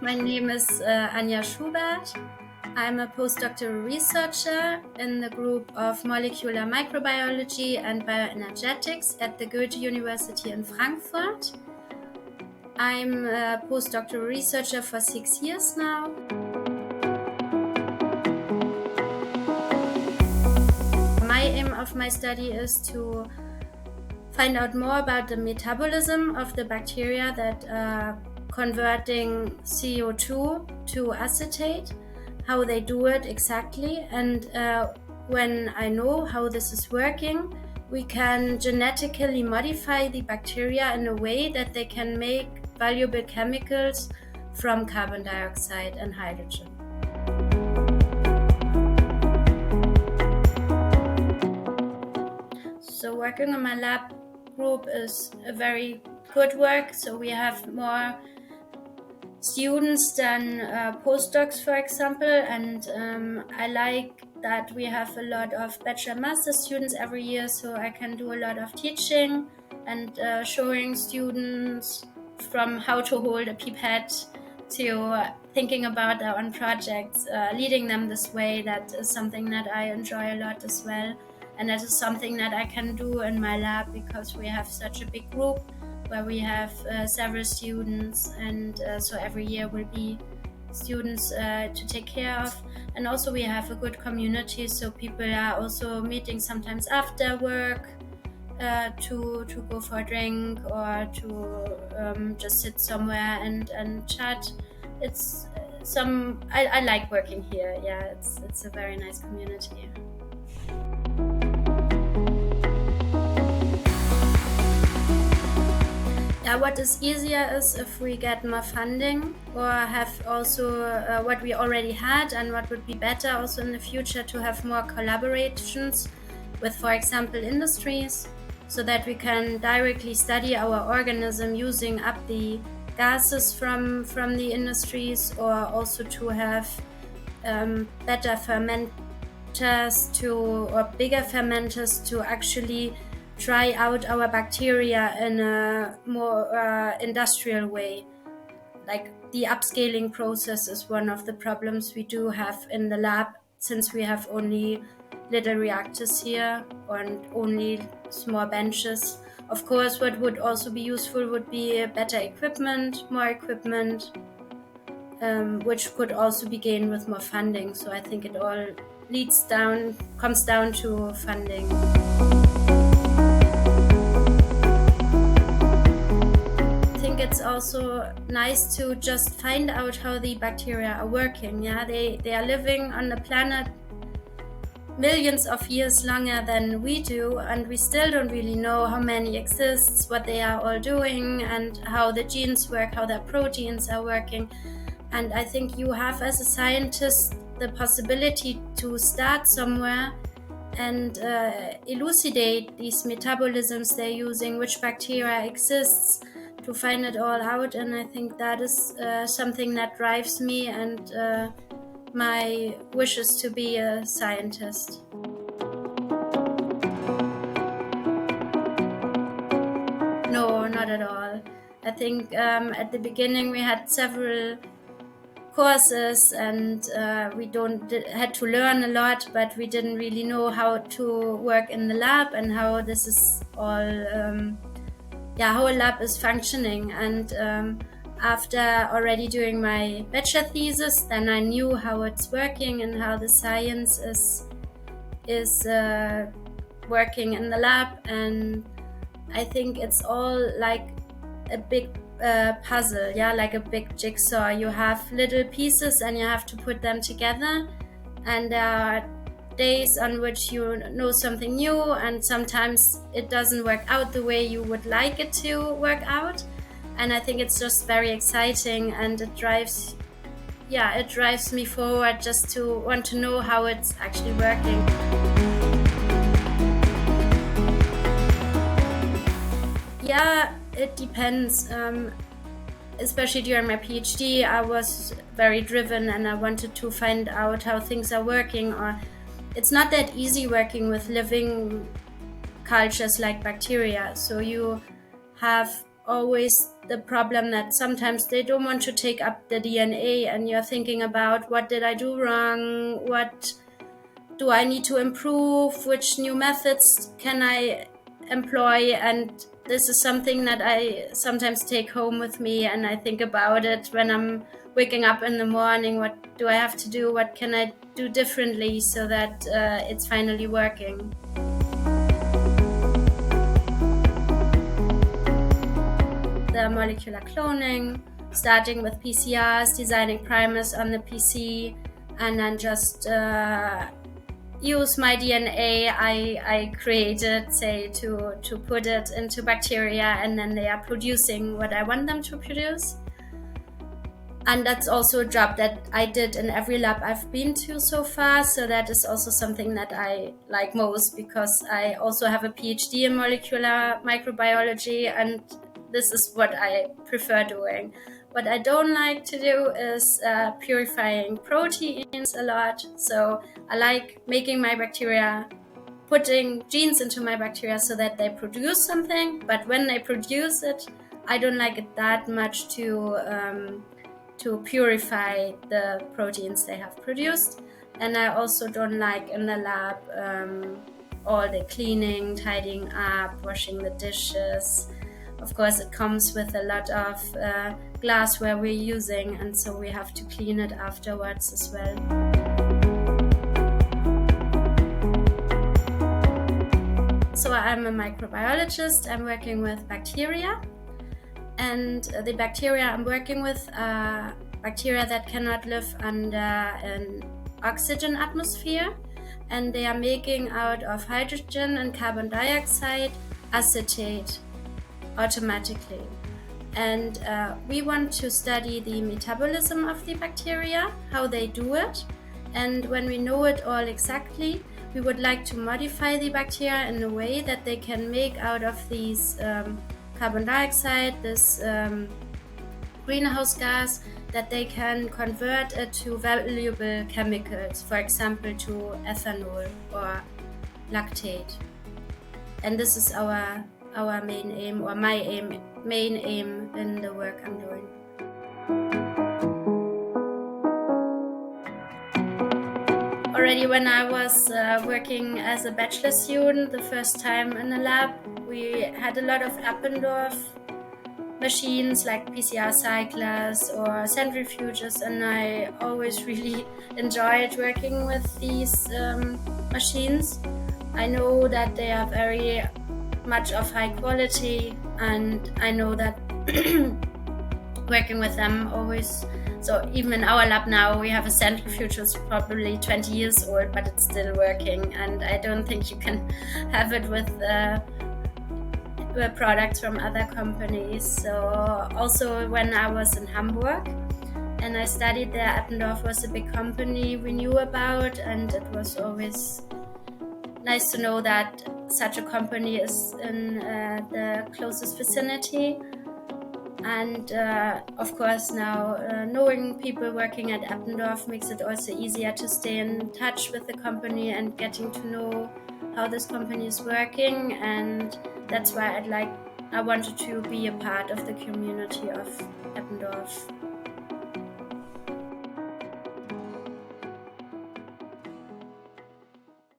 My name is Anja Schubert. I'm a postdoctoral researcher in the group of molecular microbiology and bioenergetics at the Goethe University in Frankfurt. I'm a postdoctoral researcher for 6 years now. My aim of my study is to find out more about the metabolism of the bacteria that are converting CO2 to acetate, how they do it exactly, and when I know how this is working, we can genetically modify the bacteria in a way that they can make valuable chemicals from carbon dioxide and hydrogen. So working in my lab group is a very good work. So we have more students than postdocs, for example, and I like that we have a lot of bachelor and master students every year, so I can do a lot of teaching and showing students from how to hold a pipette to thinking about their own projects, leading them this way. That is something that I enjoy a lot as well. And that is something that I can do in my lab because we have such a big group where we have several students, and so every year will be students to take care of. And also we have a good community, so people are also meeting sometimes after work to go for a drink or to just sit somewhere and chat. I like working here. Yeah, it's a very nice community. What is easier is if we get more funding or have also what we already had, and what would be better also in the future to have more collaborations with, for example, industries, so that we can directly study our organism using up the gases from the industries, or also to have better fermenters or bigger fermenters to actually try out our bacteria in a more industrial way. Like the upscaling process is one of the problems we do have in the lab, since we have only little reactors here and only small benches. Of course, what would also be useful would be better equipment, more equipment, which could also be gained with more funding. So I think it all comes down to funding. It's also nice to just find out how the bacteria are working. Yeah, they are living on the planet millions of years longer than we do, and we still don't really know how many exists, what they are all doing, and how the genes work, how their proteins are working. And I think you have, as a scientist, the possibility to start somewhere and elucidate these metabolisms they're using, which bacteria exists, to find it all out. And I think that is something that drives me and my wishes to be a scientist. No, not at all. I think at the beginning we had several courses, and we had to learn a lot, but we didn't really know how to work in the lab and how this is all how a lab is functioning. And after already doing my bachelor thesis, then I knew how it's working and how the science is working in the lab. And I think it's all like a big puzzle, like a big jigsaw. You have little pieces and you have to put them together, and there are days on which you know something new, and sometimes it doesn't work out the way you would like it to work out. And I think it's just very exciting, and it drives me forward just to want to know how it's actually working. Yeah, it depends. Especially during my PhD, I was very driven and I wanted to find out how things are working. Or it's not that easy working with living cultures like bacteria. So you have always the problem that sometimes they don't want to take up the DNA, and you're thinking about, what did I do wrong? What do I need to improve? Which new methods can I employ? And this is something that I sometimes take home with me, and I think about it when I'm waking up in the morning. What do I have to do? What can I do differently so that it's finally working? The molecular cloning, starting with PCRs, designing primers on the PC, and then just use my DNA I created, say, to put it into bacteria, and then they are producing what I want them to produce. And that's also a job that I did in every lab I've been to so far. So that is also something that I like most, because I also have a PhD in molecular microbiology, and this is what I prefer doing. What I don't like to do is purifying proteins a lot. So I like making my bacteria, putting genes into my bacteria so that they produce something. But when they produce it, I don't like it that much to purify the proteins they have produced. And I also don't like in the lab all the cleaning, tidying up, washing the dishes. Of course, it comes with a lot of glassware we're using, and so we have to clean it afterwards as well. So I'm a microbiologist. I'm working with bacteria. And the bacteria I'm working with are bacteria that cannot live under an oxygen atmosphere, and they are making out of hydrogen and carbon dioxide acetate automatically. And we want to study the metabolism of the bacteria, how they do it. And when we know it all exactly, we would like to modify the bacteria in a way that they can make out of these carbon dioxide, this greenhouse gas, that they can convert it to valuable chemicals, for example to ethanol or lactate. And this is our main aim, or my main aim in the work I'm doing. Already when I was working as a bachelor student, the first time in a lab, we had a lot of Eppendorf machines like PCR cyclers or centrifuges, and I always really enjoyed working with these machines. I know that they are very much of high quality, and I know that working with them always. So even in our lab now, we have a centrifuge that's probably 20 years old, but it's still working, and I don't think you can have it with products from other companies. So also when I was in Hamburg and I studied there, Eppendorf was a big company we knew about, and it was always nice to know that such a company is in the closest vicinity. And of course now knowing people working at Eppendorf makes it also easier to stay in touch with the company and getting to know how this company is working. And that's why I wanted to be a part of the community of Eppendorf.